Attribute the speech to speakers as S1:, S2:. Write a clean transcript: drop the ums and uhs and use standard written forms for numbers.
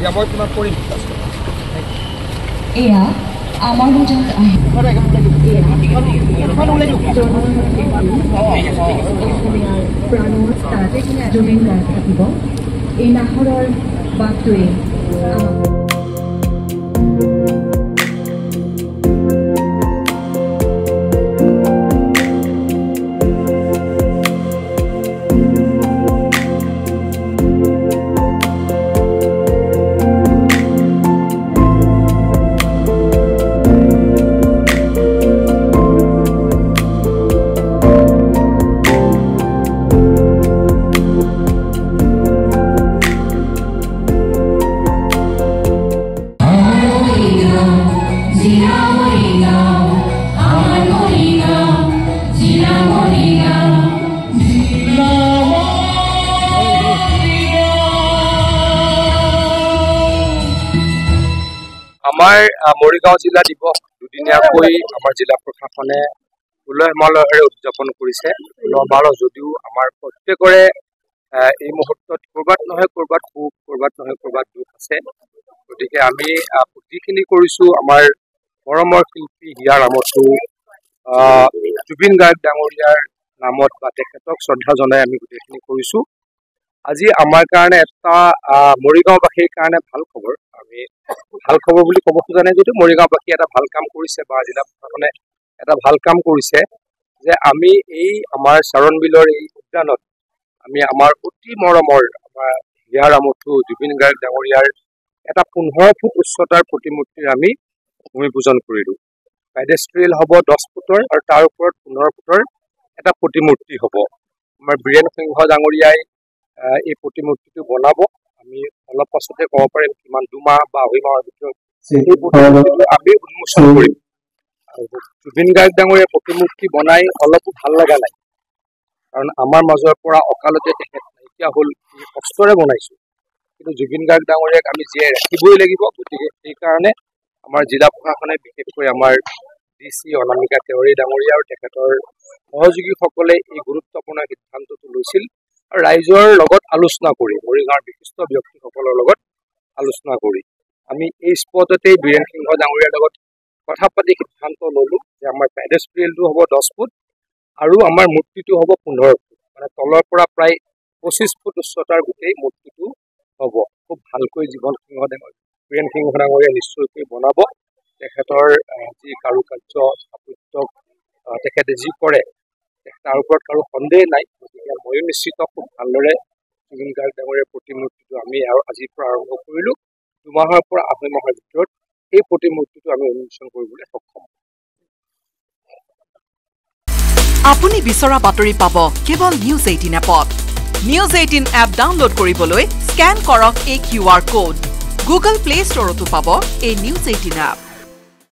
S1: এতিয়া মই তোমাক কৰিম
S2: এয়া আমাৰ মাজত জুবিন গাৰ্গ থাকিব এই নাহৰৰ বাটটোৱে
S1: আমাৰ মৰিগাঁও জিলা দিৱস দুদিনীয়াকৈ আমাৰ জিলা প্ৰশাসনে উলহ মালহেৰে উদযাপন কৰিছে। উলহ মালহ যদিও আমাৰ প্ৰত্যেকৰে এই মুহূৰ্তত ক'ৰবাত নহয় ক'ৰবাত সুখ, ক'ৰবাত নহয় ক'ৰবাত দুখ আছে। গতিকে আমি যিখিনি কৰিছোঁ আমাৰ মৰমৰ শিল্পী হিয়া ৰামথু জুবিন গাৰ্গ ডাঙৰীয়াৰ নামত বা তেখেতক শ্ৰদ্ধা জনাই আমি গোটেইখিনি কৰিছোঁ। আজি আমাৰ কাৰণে এটা মৰিগাঁওবাসীৰ কাৰণে ভাল খবৰ। আমি ভাল খবৰ বুলি ক'ব খোজা নাই যদিও মৰিগাঁওবাসীয়ে এটা ভাল কাম কৰিছে বা জিলা প্ৰশাসনে এটা ভাল কাম কৰিছে যে আমি এই আমাৰ চাৰণবিলৰ এই উদ্যানত আমি আমাৰ অতি মৰমৰ আমাৰ হিয়া ৰামথু জুবিন গাৰ্গ ডাঙৰীয়াৰ এটা 15 ফুট উচ্চতাৰ প্ৰতিমূৰ্তিৰ আমি ভূমি পূজন কৰিলোঁ। পেডেষ্ট্ৰিয়েল হ'ব 10 ফুটৰ আৰু তাৰ ওপৰত 15 ফুটৰ এটা প্ৰতিমূৰ্তি হ'ব। আমাৰ বীৰেন সিংহ ডাঙৰীয়াই এই প্ৰতিমূৰ্তিটো বনাব। আমি অলপ পাছতে ক'ব পাৰিম কিমান 2 মাহ বা 2.5 মাহৰ ভিতৰত এই প্ৰতিমূৰ্তিটো আমি উন্মোচন কৰিম। জুবিন গাৰ্গ ডাঙৰীয়াৰ প্ৰতিমূৰ্তি বনাই অলপো ভাল লগা নাই, কাৰণ আমাৰ মাজৰ পৰা অকালতে তেখেত নাইকিয়া হ'ল, কষ্টৰে বনাইছোঁ, কিন্তু জুবিন গাৰ্গ ডাঙৰীয়াক আমি জীয়াই ৰাখিবই লাগিব। গতিকে সেইকাৰণে আমাৰ জিলা প্ৰশাসনে বিশেষকৈ আমাৰ DC অনামিকা তেওৰী ডাঙৰীয়া আৰু তেখেতৰ সহযোগীসকলে এই গুৰুত্বপূৰ্ণ সিদ্ধান্তটো লৈছিল আৰু ৰাইজৰ লগত আলোচনা কৰি মৰিগাঁৱৰ বিশিষ্ট ব্যক্তিসকলৰ লগত আলোচনা কৰি আমি এই স্পটতেই বীৰেন সিংহ ডাঙৰীয়াৰ লগত কথা পাতি সিদ্ধান্ত ল'লোঁ যে আমাৰ পেডেষ্ট্ৰিয়েলটো হ'ব 10 ফুট আৰু আমাৰ মূৰ্তিটো হ'ব 15 ফুট, মানে তলৰ পৰা প্ৰায় 25 ফুট উচ্চতাৰ গোটেই মূৰ্তিটো হ'ব। খুব ভালকৈ বীৰেন সিংহ ডাঙৰীয়া নিশ্চয়কৈ বনাব। তেখেতৰ যি কাৰুকাৰ্য স্থাপত্য তেখেতে যি কৰে তাৰ ওপৰত কাৰো সন্দেহ নাই। গতিকে ময়ো নিশ্চিত খুব ভালদৰে জুবিন গাৰ্গ ডাঙৰীয়াৰ প্ৰতিমূৰ্তিটো আমি আৰু আজিৰ পৰা আৰম্ভ কৰিলোঁ। 2 মাহৰ পৰা 2.5 মাহৰ ভিতৰত এই প্ৰতিমূৰ্তিটো আমি উন্মোচন কৰিবলৈ সক্ষম।
S3: আপুনি বিচৰা বাতৰি পাব কেৱল নিউজ 18 এপত। নিউজ 18 এপ ডাউনলোড কৰিবলৈ স্কেন কৰক এই QR কোড। গুগল প্লে ষ্টৰতো পাব এই নিউজ 18 এপ।